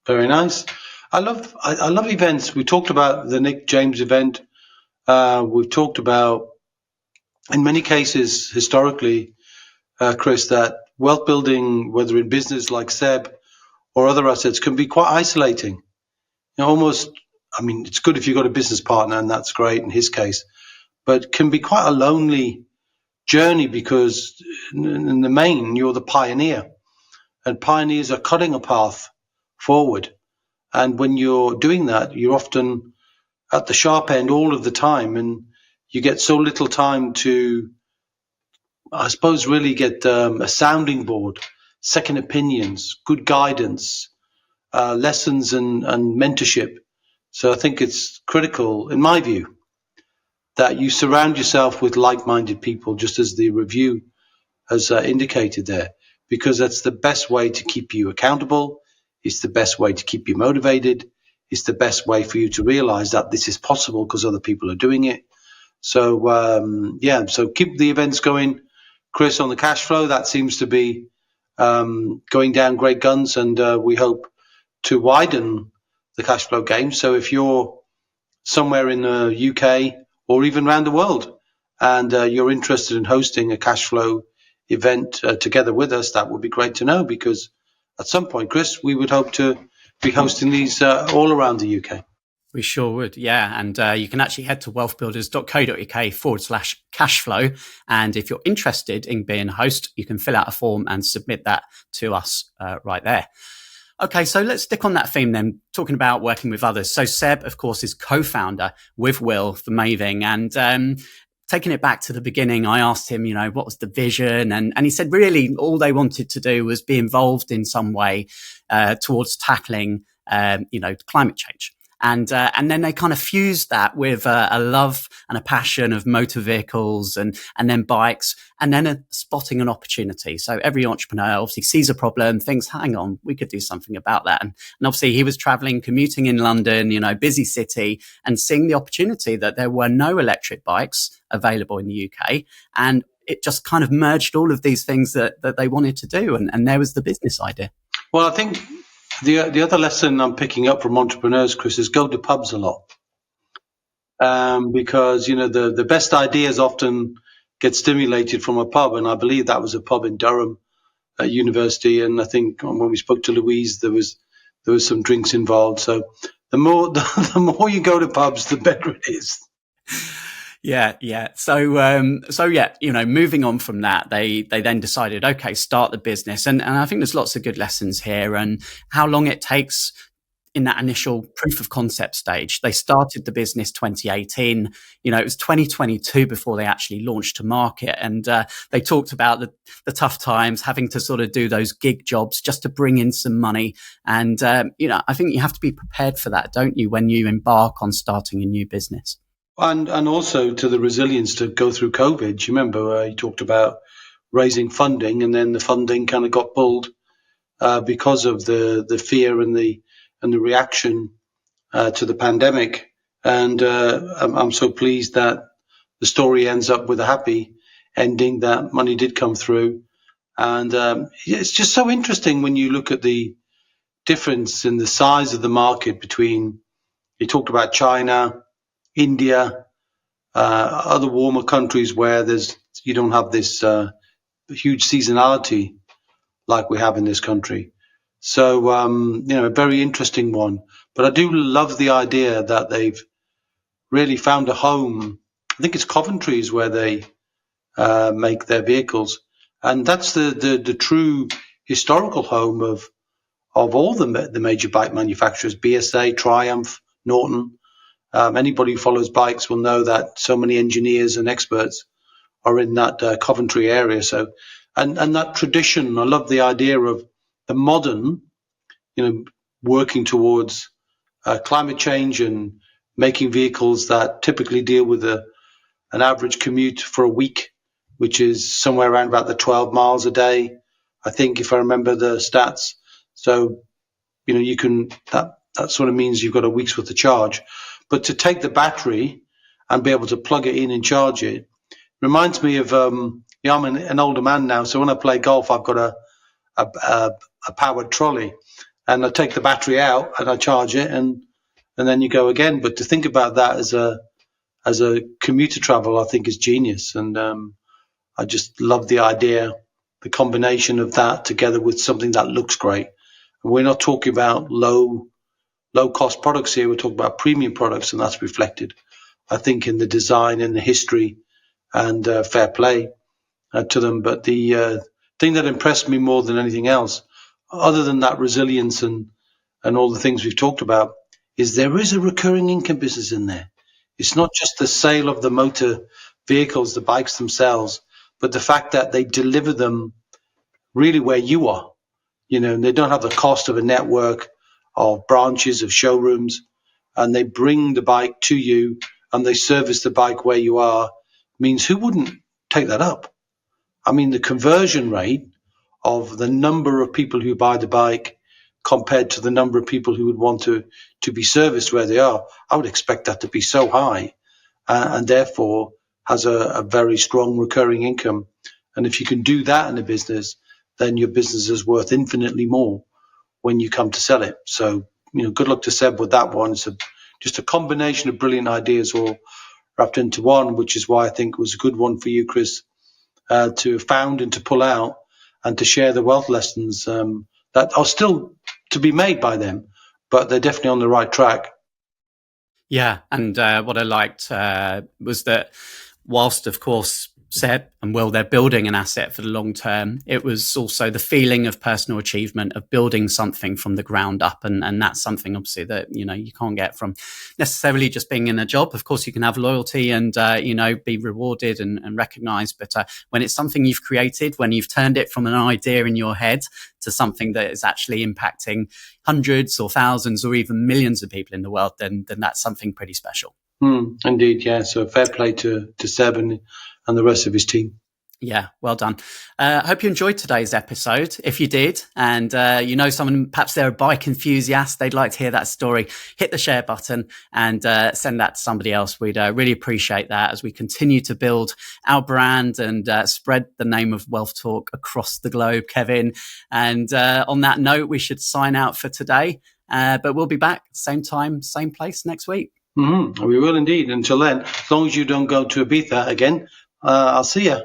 Very nice. I love events. We talked about the Nick James event. We've talked about, in many cases, historically, Chris, that wealth building, whether in business like Seb or other assets, can be quite isolating. It's good if you've got a business partner, and that's great in his case, but can be quite a lonely journey because in the main, you're the pioneer, and pioneers are cutting a path forward. And when you're doing that, you're often at the sharp end all of the time, and you get so little time to, I suppose, really get a sounding board, second opinions, good guidance, lessons and mentorship. So I think it's critical, in my view, that you surround yourself with like-minded people, just as the review has indicated there, because that's the best way to keep you accountable. It's the best way to keep you motivated. It's the best way for you to realize that this is possible because other people are doing it. So, so keep the events going. Chris, on the cash flow, that seems to be going down great guns, and we hope to widen the cash flow game. So if you're somewhere in the UK or even around the world and you're interested in hosting a cash flow event together with us, that would be great to know, because at some point, Chris, we would hope to be hosting these all around the UK. We sure would, yeah. And you can actually head to wealthbuilders.co.uk/cashflow. And if you're interested in being a host, you can fill out a form and submit that to us right there. Okay, so let's stick on that theme then, talking about working with others. So Seb, of course, is co-founder with Will for Maving. And taking it back to the beginning, I asked him, what was the vision? And he said really all they wanted to do was be involved in some way towards tackling, climate change. And then they kind of fused that with a love and a passion of motor vehicles and then bikes, and then spotting an opportunity. So every entrepreneur obviously sees a problem, thinks, hang on, we could do something about that. And obviously he was traveling, commuting in London, busy city, and seeing the opportunity that there were no electric bikes available in the UK. And it just kind of merged all of these things that they wanted to do. And there was the business idea. Well, I think the other lesson I'm picking up from entrepreneurs, Chris, is go to pubs a lot. Because, the best ideas often get stimulated from a pub. And I believe that was a pub in Durham at university. And I think when we spoke to Louise, there was some drinks involved. So the more you go to pubs, the better it is. Yeah. So yeah, moving on from that, they then decided, okay, start the business. And I think there's lots of good lessons here and how long it takes in that initial proof of concept stage. They started the business 2018. It was 2022 before they actually launched to market. And they talked about the tough times, having to sort of do those gig jobs just to bring in some money. And, I think you have to be prepared for that, don't you, when you embark on starting a new business? And also to the resilience to go through COVID. You remember you talked about raising funding, and then the funding kind of got pulled because of the fear and the reaction to the pandemic. And I'm so pleased that the story ends up with a happy ending, that money did come through. And it's just so interesting when you look at the difference in the size of the market between, you talked about China, India, other warmer countries where you don't have this huge seasonality like we have in this country. So, a very interesting one. But I do love the idea that they've really found a home. I think it's Coventry is where they make their vehicles. And that's the true historical home of all the major bike manufacturers, BSA, Triumph, Norton. Anybody who follows bikes will know that so many engineers and experts are in that Coventry area. So, and that tradition, I love the idea of the modern, working towards climate change and making vehicles that typically deal with an average commute for a week, which is somewhere around about the 12 miles a day, I think, if I remember the stats. So, you can, that sort of means you've got a week's worth of charge. But to take the battery and be able to plug it in and charge it reminds me of, I'm an older man now. So when I play golf, I've got a powered trolley, and I take the battery out and I charge it, and then you go again. But to think about that as a commuter travel, I think is genius. And I just love the idea, the combination of that together with something that looks great. And we're not talking about low cost products here. We're talking about premium products, and that's reflected, I think, in the design and the history, and fair play to them. But the thing that impressed me more than anything else, other than that resilience and all the things we've talked about, is there is a recurring income business in there. It's not just the sale of the motor vehicles, the bikes themselves, but the fact that they deliver them really where you are. And they don't have the cost of a network of branches, of showrooms, and they bring the bike to you and they service the bike where you are. Means who wouldn't take that up? I mean, the conversion rate of the number of people who buy the bike compared to the number of people who would want to be serviced where they are, I would expect that to be so high, and therefore has a very strong recurring income. And if you can do that in a business, then your business is worth infinitely more when you come to sell it. So, good luck to Seb with that one. It's just a combination of brilliant ideas all wrapped into one, which is why I think it was a good one for you, Chris, to found and to pull out and to share the wealth lessons that are still to be made by them, but they're definitely on the right track. Yeah. And what I liked was that whilst, of course, Seb and Will, they're building an asset for the long term. It was also the feeling of personal achievement of building something from the ground up. And that's something obviously that, you can't get from necessarily just being in a job. Of course, you can have loyalty and, be rewarded and recognized. But when it's something you've created, when you've turned it from an idea in your head to something that is actually impacting hundreds or thousands or even millions of people in the world, then that's something pretty special. Indeed, yeah. So fair play to Seb and the rest of his team. Yeah, well done. Hope you enjoyed today's episode. If you did, and someone, perhaps they're a bike enthusiast, they'd like to hear that story, hit the share button and send that to somebody else. We'd really appreciate that as we continue to build our brand and spread the name of Wealth Talk across the globe, Kevin. And on that note, we should sign out for today, but we'll be back same time, same place next week. We will indeed. Until then, as long as you don't go to Ibiza again, I'll see you.